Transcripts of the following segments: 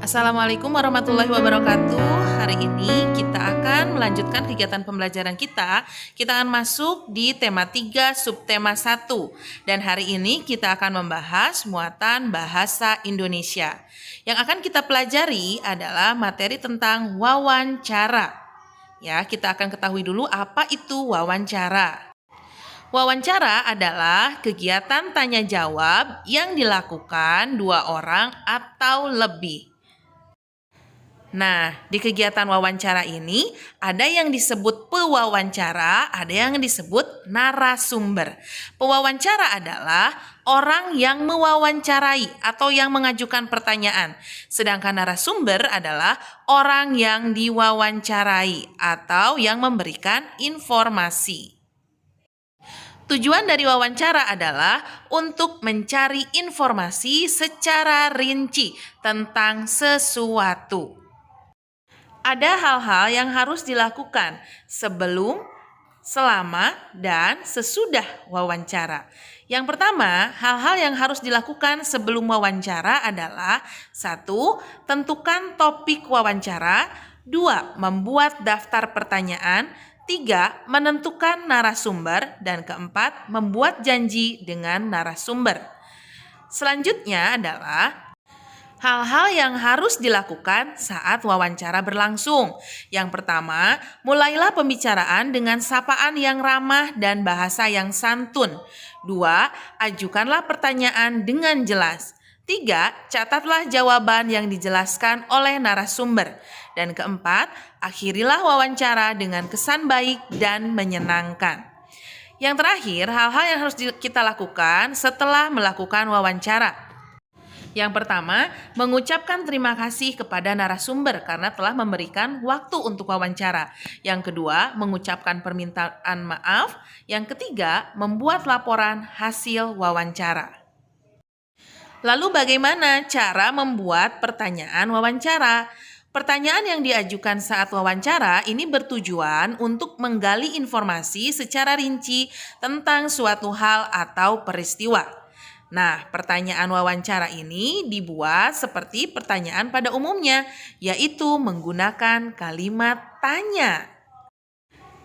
Assalamualaikum warahmatullahi wabarakatuh. Hari ini kita akan melanjutkan kegiatan pembelajaran kita. Kita akan masuk di tema 3 subtema 1. Dan hari ini kita akan membahas muatan bahasa Indonesia. Yang akan kita pelajari adalah materi tentang wawancara. Ya, kita akan ketahui dulu apa itu wawancara. Wawancara adalah kegiatan tanya jawab yang dilakukan 2 orang atau lebih. Nah, di kegiatan wawancara ini ada yang disebut pewawancara, ada yang disebut narasumber. Pewawancara adalah orang yang mewawancarai atau yang mengajukan pertanyaan. Sedangkan narasumber adalah orang yang diwawancarai atau yang memberikan informasi. Tujuan dari wawancara adalah untuk mencari informasi secara rinci tentang sesuatu. Ada hal-hal yang harus dilakukan sebelum, selama, dan sesudah wawancara. Yang pertama, hal-hal yang harus dilakukan sebelum wawancara adalah 1. Tentukan topik wawancara. 2. Membuat daftar pertanyaan. 3. Menentukan narasumber. Dan keempat, membuat janji dengan narasumber. Selanjutnya adalah hal-hal yang harus dilakukan saat wawancara berlangsung. Yang pertama, mulailah pembicaraan dengan sapaan yang ramah dan bahasa yang santun. 2. Ajukanlah pertanyaan dengan jelas. 3. Catatlah jawaban yang dijelaskan oleh narasumber. Dan keempat, akhirilah wawancara dengan kesan baik dan menyenangkan. Yang terakhir, hal-hal yang harus kita lakukan setelah melakukan wawancara. Yang pertama, mengucapkan terima kasih kepada narasumber karena telah memberikan waktu untuk wawancara. Yang kedua, mengucapkan permintaan maaf. Yang ketiga, membuat laporan hasil wawancara. Lalu bagaimana cara membuat pertanyaan wawancara? Pertanyaan yang diajukan saat wawancara ini bertujuan untuk menggali informasi secara rinci tentang suatu hal atau peristiwa. Nah, pertanyaan wawancara ini dibuat seperti pertanyaan pada umumnya, yaitu menggunakan kalimat tanya.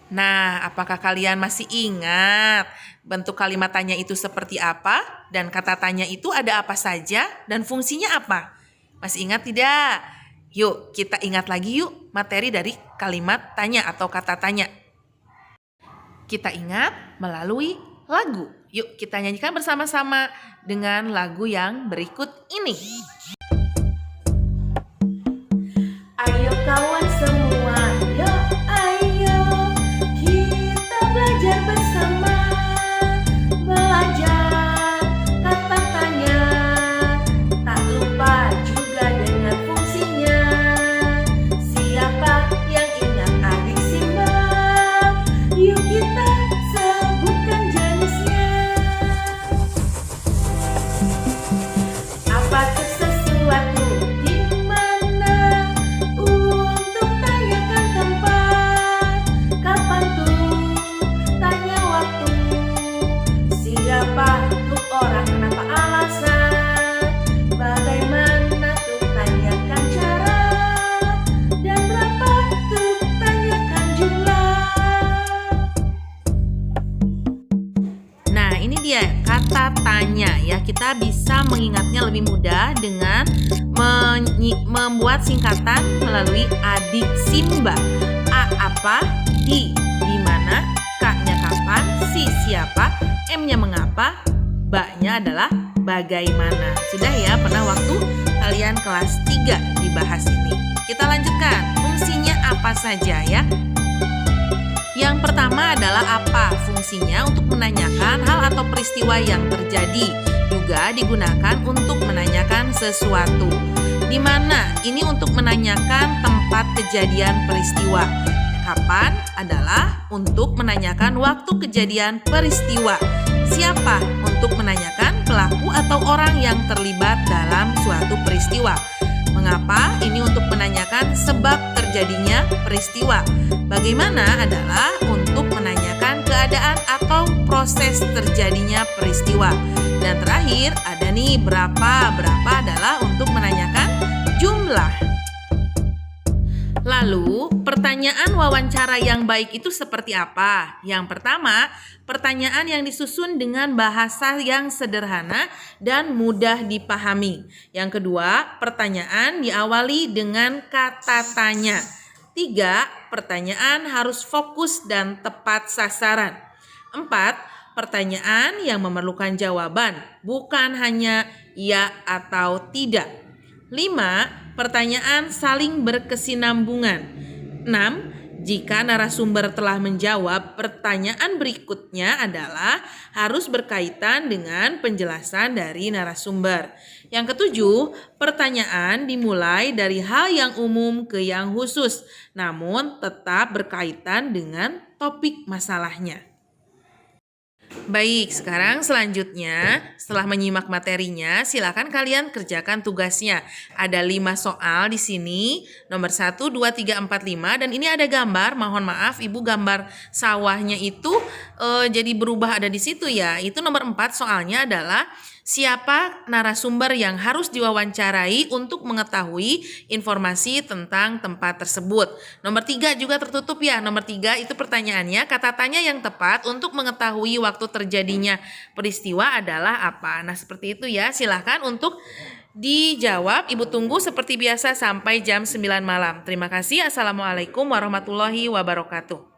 Nah, apakah kalian masih ingat bentuk kalimat tanya itu seperti apa? Dan kata tanya itu ada apa saja? Dan fungsinya apa? Masih ingat tidak? Yuk, kita ingat lagi yuk materi dari kalimat tanya atau kata tanya. Kita ingat melalui lagu. Yuk kita nyanyikan bersama-sama dengan lagu yang berikut ini. Ayo kawan semua, ayo kita belajar bersama. Belajar kata tanya, tak lupa juga dengan fungsinya. Siapa yang ingat adik simbang? Yuk kita sebutkan jenisnya. Apa tuh sesuatu di mana? Untuk tanyakan tempat. Kapan tuh? Tanya waktu. Siapa tuh orang? Kenapa alasan? Bagaimana tuh? Tanyakan cara. Dan berapa tuh? Tanyakan jumlah. Nah, ini dia kata tanya ya. Kita bisa mengingatnya lebih mudah dengan membuat singkatan melalui adik Simba. A apa? Di mana? K-nya kapan? Si siapa? M-nya mengapa? Ba-nya adalah bagaimana. Sudah ya, pernah waktu kalian kelas 3 dibahas ini. Kita lanjutkan. Fungsinya apa saja ya? Yang pertama adalah apa? Fungsinya untuk menanyakan hal atau peristiwa yang terjadi. Juga digunakan untuk menanyakan sesuatu. Di mana? Ini untuk menanyakan tempat kejadian peristiwa. Kapan? Adalah untuk menanyakan waktu kejadian peristiwa. Siapa? Untuk menanyakan pelaku atau orang yang terlibat dalam suatu peristiwa. Mengapa? Ini untuk menanyakan sebab terjadinya peristiwa. Bagaimana? Adalah untuk menanyakan keadaan atau proses terjadinya peristiwa. Dan terakhir ada nih berapa. Berapa adalah untuk menanyakan jumlah pula. Lalu, pertanyaan wawancara yang baik itu seperti apa? Yang pertama, pertanyaan yang disusun dengan bahasa yang sederhana dan mudah dipahami. Yang kedua, pertanyaan diawali dengan kata tanya. 3, pertanyaan harus fokus dan tepat sasaran. 4, pertanyaan yang memerlukan jawaban, bukan hanya ya atau tidak. 5, pertanyaan saling berkesinambungan. 6, jika narasumber telah menjawab, pertanyaan berikutnya adalah harus berkaitan dengan penjelasan dari narasumber. Yang ketujuh, pertanyaan dimulai dari hal yang umum ke yang khusus, namun tetap berkaitan dengan topik masalahnya. Baik, sekarang selanjutnya setelah menyimak materinya, silakan kalian kerjakan tugasnya. Ada 5 soal di sini, nomor 1, 2, 3, 4, 5, dan ini ada gambar. Mohon maaf, Ibu gambar sawahnya itu jadi berubah ada di situ ya. Itu nomor 4 soalnya adalah siapa narasumber yang harus diwawancarai untuk mengetahui informasi tentang tempat tersebut. Nomor 3 juga tertutup ya. Nomor 3 itu pertanyaannya, kata tanya yang tepat untuk mengetahui waktu terjadinya peristiwa adalah apa. Nah seperti itu ya, silahkan untuk dijawab. Ibu tunggu seperti biasa sampai jam 9 malam. Terima kasih. Assalamualaikum warahmatullahi wabarakatuh.